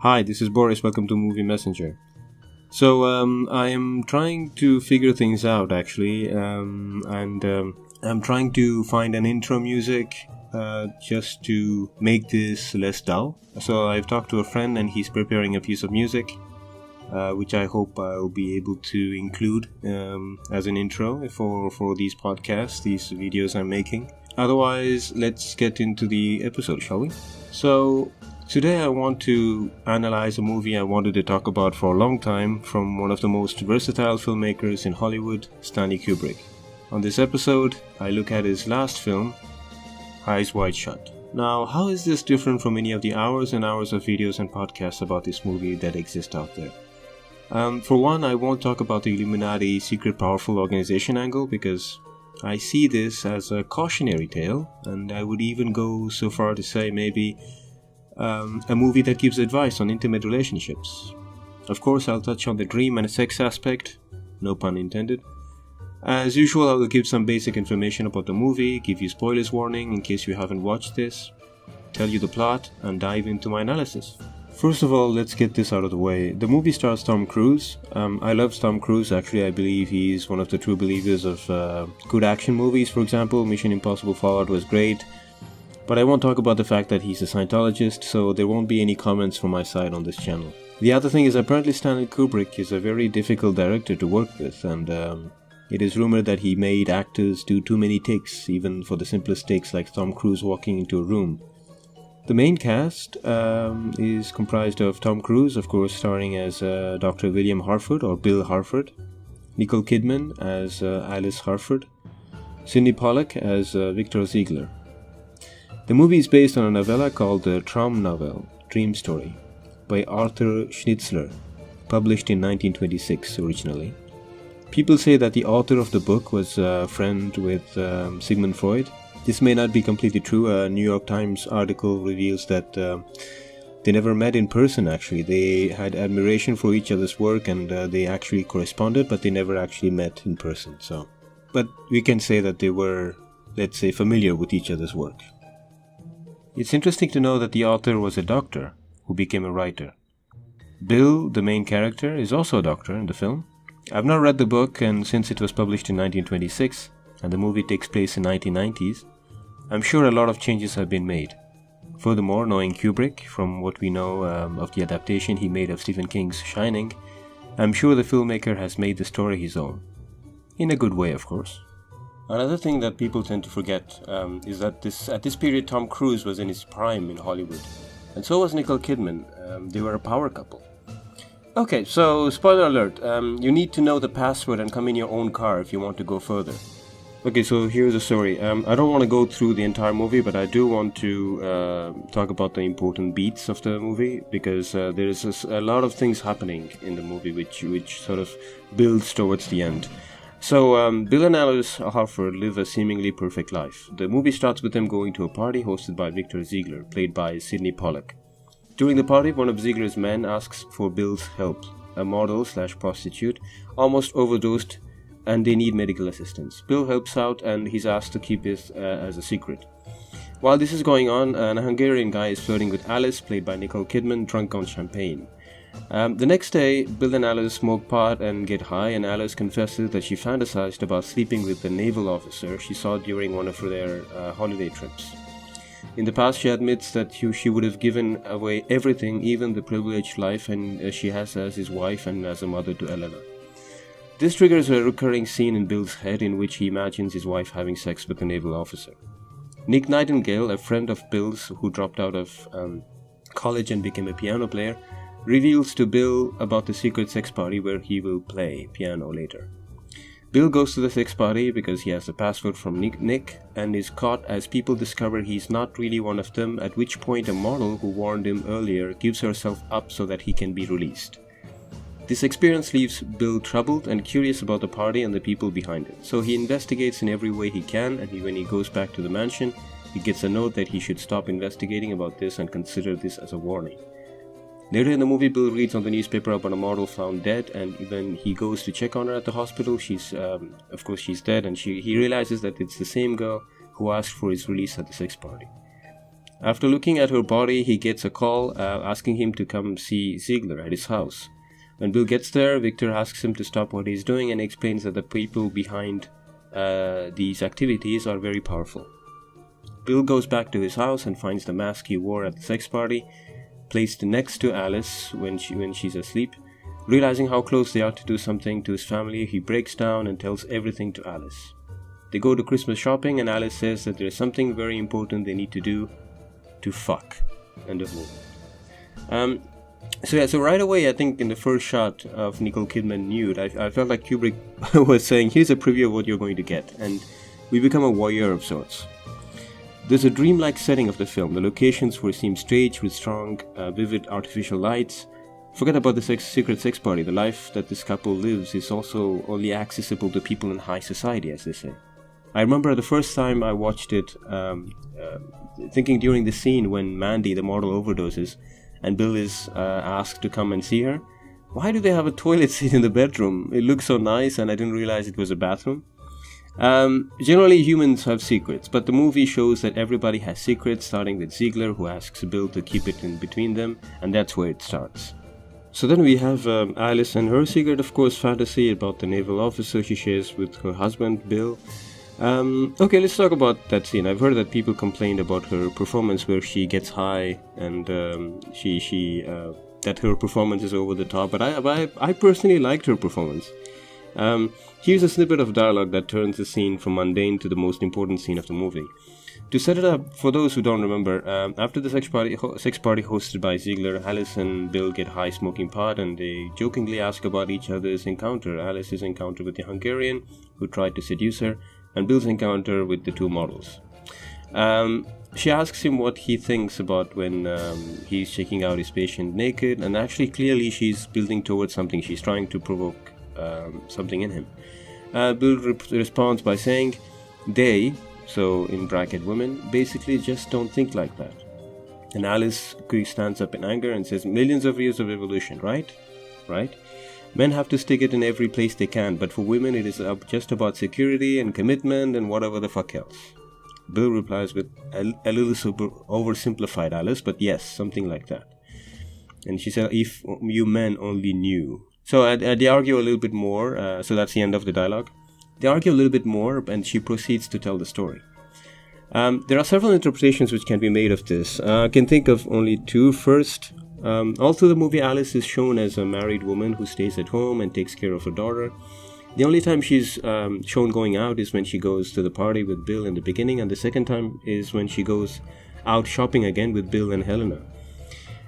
Hi, this is Boris. Welcome to Movie Messenger. So, I am trying to figure things out actually, and I'm trying to find an intro music just to make this less dull. So, I've talked to a friend and he's preparing a piece of music, which I hope I'll be able to include as an intro for these podcasts, these videos I'm making. Otherwise, let's get into the episode, shall we? So, today I want to analyze a movie I wanted to talk about for a long time from one of the most versatile filmmakers in Hollywood, Stanley Kubrick. On this episode, I look at his last film, Eyes Wide Shut. Now, how is this different from any of the hours and hours of videos and podcasts about this movie that exist out there? For one, I won't talk about the Illuminati secret powerful organization angle because I see this as a cautionary tale, and I would even go so far to say maybe a movie that gives advice on intimate relationships. Of course, I'll touch on the dream and sex aspect, no pun intended. As usual, I will give some basic information about the movie, give you spoilers warning in case you haven't watched this, tell you the plot, and dive into my analysis. First of all, let's get this out of the way. The movie stars Tom Cruise. I love Tom Cruise, actually. I believe he's one of the true believers of good action movies. For example, Mission Impossible Fallout was great. But I won't talk about the fact that he's a Scientologist, so there won't be any comments from my side on this channel. The other thing is apparently Stanley Kubrick is a very difficult director to work with, and it is rumored that he made actors do too many takes, even for the simplest takes like Tom Cruise walking into a room. The main cast is comprised of Tom Cruise, of course, starring as Dr. William Harford or Bill Harford, Nicole Kidman as Alice Harford, Sidney Pollack as Victor Ziegler. The movie is based on a novella called the Traum Novel, Dream Story, by Arthur Schnitzler, published in 1926 originally. People say that the author of the book was a friend with Sigmund Freud. This may not be completely true. A New York Times article reveals that they never met in person actually. They had admiration for each other's work and they actually corresponded, but they never actually met in person. But we can say that they were, let's say, familiar with each other's work. It's interesting to know that the author was a doctor who became a writer. Bill, the main character, is also a doctor in the film. I've not read the book, and since it was published in 1926 and the movie takes place in 1990s, I'm sure a lot of changes have been made. Furthermore, knowing Kubrick, from what we know of the adaptation he made of Stephen King's Shining, I'm sure the filmmaker has made the story his own. In a good way, of course. Another thing that people tend to forget is that at this period Tom Cruise was in his prime in Hollywood. And so was Nicole Kidman. They were a power couple. Okay, so spoiler alert. You need to know the password and come in your own car if you want to go further. Okay, so here's the story. I don't want to go through the entire movie, but I do want to talk about the important beats of the movie, because there is a lot of things happening in the movie which sort of builds towards the end. So, Bill and Alice Harford live a seemingly perfect life. The movie starts with them going to a party hosted by Victor Ziegler, played by Sidney Pollack. During the party, one of Ziegler's men asks for Bill's help. A model/prostitute almost overdosed and they need medical assistance. Bill helps out and he's asked to keep this as a secret. While this is going on, a Hungarian guy is flirting with Alice, played by Nicole Kidman, drunk on champagne. The next day, Bill and Alice smoke pot and get high, and Alice confesses that she fantasized about sleeping with the naval officer she saw during one of their holiday trips. In the past, she admits that she would have given away everything, even the privileged life and she has as his wife and as a mother to Elena. This triggers a recurring scene in Bill's head in which he imagines his wife having sex with the naval officer. Nick Nightingale, a friend of Bill's who dropped out of college and became a piano player, reveals to Bill about the secret sex party where he will play piano later. Bill goes to the sex party because he has the password from Nick and is caught as people discover he's not really one of them, at which point a model who warned him earlier gives herself up so that he can be released. This experience leaves Bill troubled and curious about the party and the people behind it, so he investigates in every way he can, and when he goes back to the mansion, he gets a note that he should stop investigating about this and consider this as a warning. Later in the movie, Bill reads on the newspaper about a model found dead, and when he goes to check on her at the hospital, she's dead, and he realizes that it's the same girl who asked for his release at the sex party. After looking at her body, he gets a call asking him to come see Ziegler at his house. When Bill gets there, Victor asks him to stop what he's doing and explains that the people behind these activities are very powerful. Bill goes back to his house and finds the mask he wore at the sex party placed next to Alice when she's asleep. Realizing how close they are to do something to his family, he breaks down and tells everything to Alice. They go to Christmas shopping and Alice says that there's something very important they need to do to fuck. End of movie. So right away, I think in the first shot of Nicole Kidman nude, I felt like Kubrick was saying, here's a preview of what you're going to get, and we become a voyeur of sorts. There's a dreamlike setting of the film. The locations seem staged with strong, vivid artificial lights. Forget about the secret sex party. The life that this couple lives is also only accessible to people in high society, as they say. I remember the first time I watched it, thinking during the scene when Mandy, the model, overdoses, and Bill is asked to come and see her. Why do they have a toilet seat in the bedroom? It looks so nice, and I didn't realize it was a bathroom. Generally, humans have secrets, but the movie shows that everybody has secrets, starting with Ziegler, who asks Bill to keep it in between them, and that's where it starts. So then we have Alice and her secret, of course, fantasy about the naval officer she shares with her husband, Bill. Okay, let's talk about that scene. I've heard that people complained about her performance where she gets high and that her performance is over the top, but I personally liked her performance. Here's a snippet of dialogue that turns the scene from mundane to the most important scene of the movie. To set it up, for those who don't remember, after the sex party hosted by Ziegler, Alice and Bill get high smoking pot and they jokingly ask about each other's encounter. Alice's encounter with the Hungarian who tried to seduce her, and Bill's encounter with the two models. She asks him what he thinks about when he's checking out his patient naked, and actually clearly she's building towards something. She's trying to provoke something in him. Bill responds by saying, they, so in bracket women, basically just don't think like that. And Alice stands up in anger and says, millions of years of evolution, right? Men have to stick it in every place they can, but for women it is just about security and commitment and whatever the fuck else. Bill replies with a little super oversimplified, Alice, but yes, something like that. And she said, if you men only knew. So they argue a little bit more, so that's the end of the dialogue. They argue a little bit more, and she proceeds to tell the story. There are several interpretations which can be made of this. I can think of only two. First, all through the movie, Alice is shown as a married woman who stays at home and takes care of her daughter. The only time she's shown going out is when she goes to the party with Bill in the beginning, and the second time is when she goes out shopping again with Bill and Helena.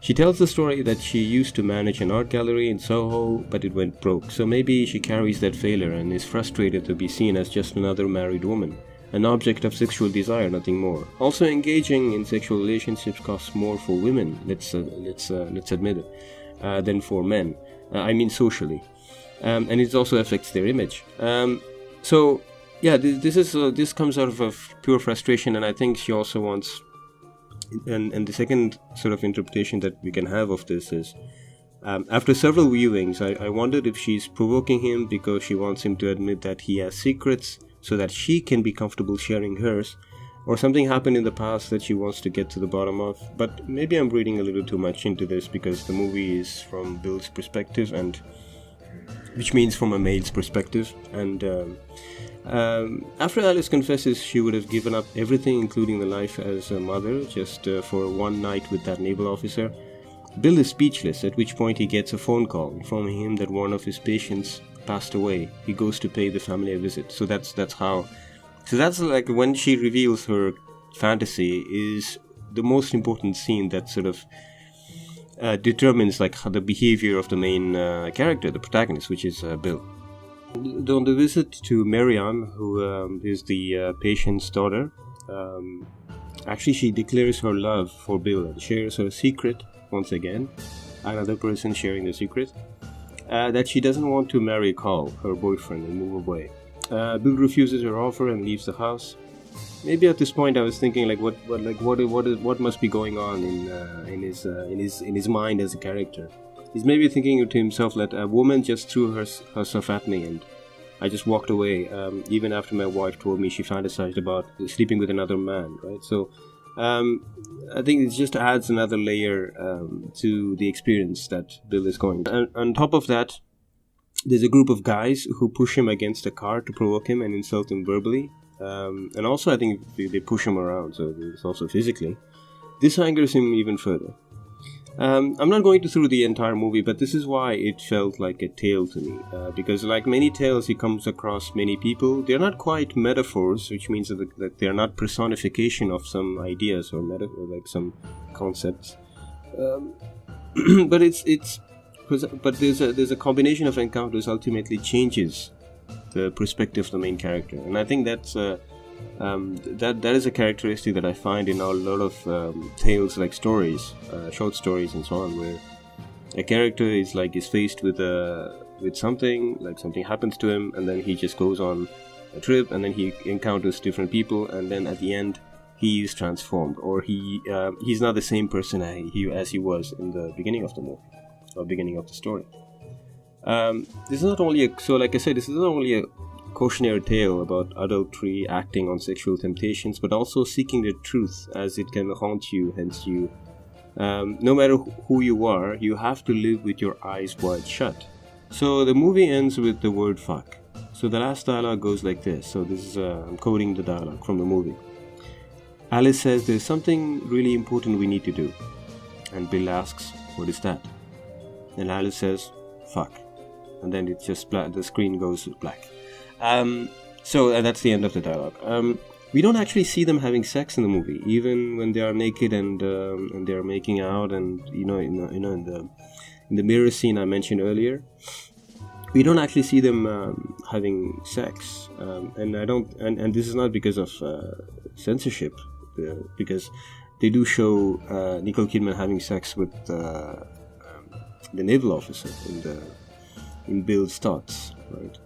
She tells the story that she used to manage an art gallery in Soho, but it went broke, so maybe she carries that failure and is frustrated to be seen as just another married woman, an object of sexual desire, nothing more. Also, engaging in sexual relationships costs more for women, let's admit it, than for men. I mean socially. And it also affects their image. So, yeah, this comes out of pure frustration, and I think she also wants... And the second sort of interpretation that we can have of this is, after several viewings, I wondered if she's provoking him because she wants him to admit that he has secrets so that she can be comfortable sharing hers, or something happened in the past that she wants to get to the bottom of. But maybe I'm reading a little too much into this because the movie is from Bill's perspective, and which means from a male's perspective, and after Alice confesses she would have given up everything, including the life as a mother, just for one night with that naval officer, Bill is speechless, at which point he gets a phone call informing him that one of his patients passed away. He goes to pay the family a visit. So that's like when she reveals her fantasy is the most important scene that sort of determines like the behavior of the main character, the protagonist, which is Bill. On the visit to Marianne, who is the patient's daughter, actually she declares her love for Bill and shares her secret, once again, another person sharing the secret, that she doesn't want to marry Carl, her boyfriend, and move away. Bill refuses her offer and leaves the house. Maybe at this point I was thinking like what must be going on in his mind as a character. He's maybe thinking to himself that a woman just threw herself at me and I just walked away, even after my wife told me she fantasized about sleeping with another man, right? So I think it just adds another layer to the experience that Bill is going. And on top of that, there's a group of guys who push him against a car to provoke him and insult him verbally. And also I think they push him around, so it's also physically. This angers him even further. I'm not going through the entire movie, but this is why it felt like a tale to me. Because like many tales, he comes across many people. They're not quite metaphors, which means that they're not personification of some ideas or like some concepts. But there's a combination of encounters ultimately changes the perspective of the main character, and I think that's that is a characteristic that I find in a lot of tales, like stories, short stories and so on, where a character is faced with something, like something happens to him, and then he just goes on a trip, and then he encounters different people, and then at the end he is transformed, or he's not the same person as he was in the beginning of the movie or beginning of the story. This is not only this is not only a cautionary tale about adultery, acting on sexual temptations, but also seeking the truth, as it can haunt you. Hence, no matter who you are, you have to live with your eyes wide shut. So the movie ends with the word fuck. So the last dialogue goes like this. So this is I'm quoting the dialogue from the movie. Alice says, "There's something really important we need to do," and Bill asks, "What is that?" And Alice says, "Fuck," and then it just the screen goes black. So that's the end of the dialogue. We don't actually see them having sex in the movie, even when they are naked and they are making out, and in the mirror scene I mentioned earlier, we don't actually see them having sex, and I don't, and this is not because of censorship, because they do show Nicole Kidman having sex with the naval officer in Bill's thoughts, right?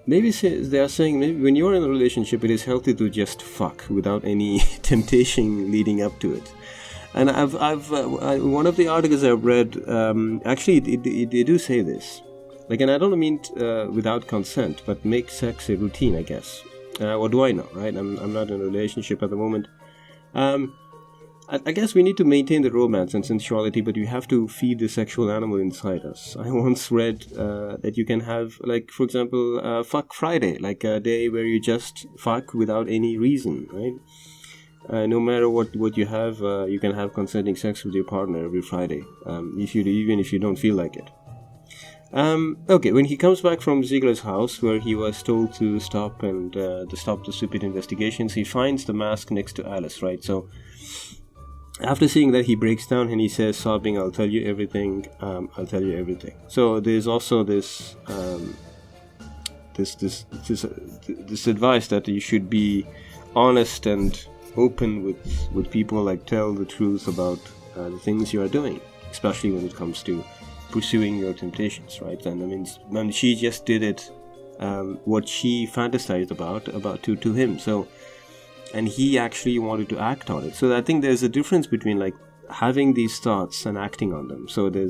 Maybe they are saying, maybe when you're in a relationship, it is healthy to just fuck without any temptation leading up to it. And one of the articles I've read, actually they do say this, like, and I don't mean without consent, but make sex a routine, I guess. What do I know, right? I'm not in a relationship at the moment. I guess we need to maintain the romance and sensuality, but you have to feed the sexual animal inside us. I once read that you can have, like, for example, Fuck Friday, like a day where you just fuck without any reason, right? No matter what you have, you can have consenting sex with your partner every Friday, even if you don't feel like it. Okay, when he comes back from Ziegler's house, where he was told to stop the stupid investigations, he finds the mask next to Alice, right? So after seeing that, he breaks down and he says, sobbing, "I'll tell you everything. I'll tell you everything." So there's also this advice that you should be honest and open with people, like tell the truth about the things you are doing, especially when it comes to pursuing your temptations, right? And I mean, she just did it, what she fantasized about to him. So. And he actually wanted to act on it. So I think there's a difference between like having these thoughts and acting on them. So there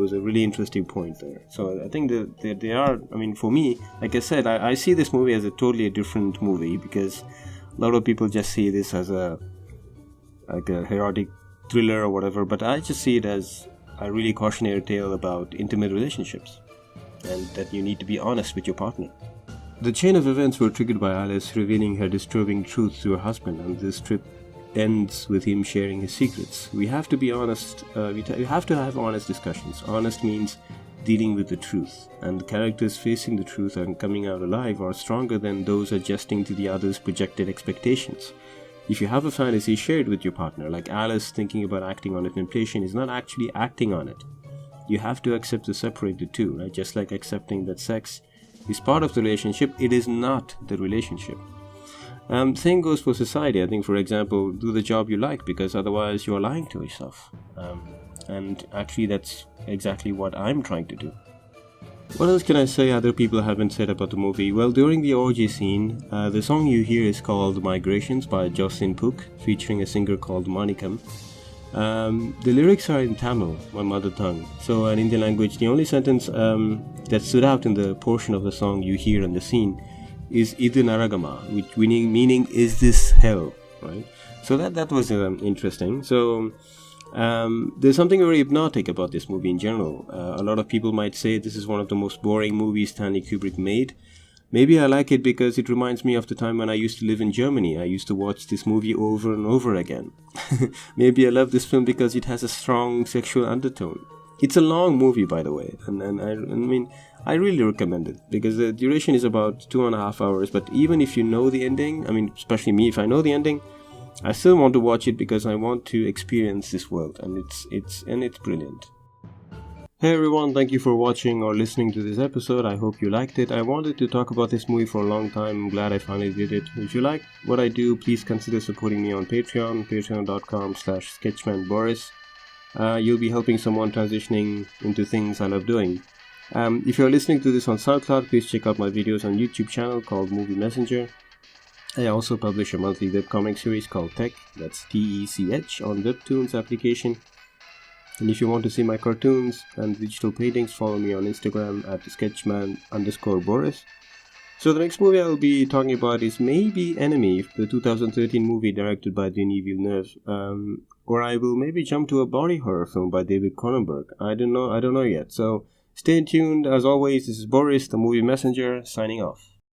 was a really interesting point there. So I think that they are. I mean, for me, like I said, I see this movie as a totally different movie, because a lot of people just see this as a erotic thriller or whatever. But I just see it as a really cautionary tale about intimate relationships, and that you need to be honest with your partner. The chain of events were triggered by Alice revealing her disturbing truth to her husband, and this trip ends with him sharing his secrets. We have to be honest, we have to have honest discussions. Honest means dealing with the truth, and the characters facing the truth and coming out alive are stronger than those adjusting to the other's projected expectations. If you have a fantasy shared with your partner, like Alice thinking about acting on a temptation is not actually acting on it. You have to accept to separate the two, right? Just like accepting that sex is part of the relationship, it is not the relationship. Same goes for society. I think, for example, do the job you like, because otherwise you are lying to yourself. And actually that's exactly what I'm trying to do. What else can I say other people haven't said about the movie? Well, during the orgy scene, the song you hear is called Migrations by Jocelyn Pook, featuring a singer called Manikam. The lyrics are in Tamil, my mother tongue, so an Indian language. The only sentence that stood out in the portion of the song you hear in the scene is Idu Naragama, which meaning is this hell, right? So that was interesting. So there's something very hypnotic about this movie in general. A lot of people might say this is one of the most boring movies Stanley Kubrick made. Maybe I like it because it reminds me of the time when I used to live in Germany. I used to watch this movie over and over again. Maybe I love this film because it has a strong sexual undertone. It's a long movie, by the way, and I mean, I really recommend it because the duration is about 2.5 hours. But even if you know the ending, I mean, especially me, if I know the ending, I still want to watch it because I want to experience this world, and it's brilliant. Hey everyone, thank you for watching or listening to this episode. I hope you liked it. I wanted to talk about this movie for a long time. I'm glad I finally did it. If you like what I do, please consider supporting me on Patreon, patreon.com/sketchmanboris. You'll be helping someone transitioning into things I love doing. If you're listening to this on SoundCloud, please check out my videos on YouTube channel called Movie Messenger. I also publish a monthly webcomic series called Tech, that's Tech, on Webtoons application. And if you want to see my cartoons and digital paintings, follow me on Instagram at sketchman_Boris. So the next movie I'll be talking about is maybe Enemy, the 2013 movie directed by Denis Villeneuve. Or I will maybe jump to a body horror film by David Cronenberg. I don't know yet. So stay tuned. As always, this is Boris, the Movie Messenger, signing off.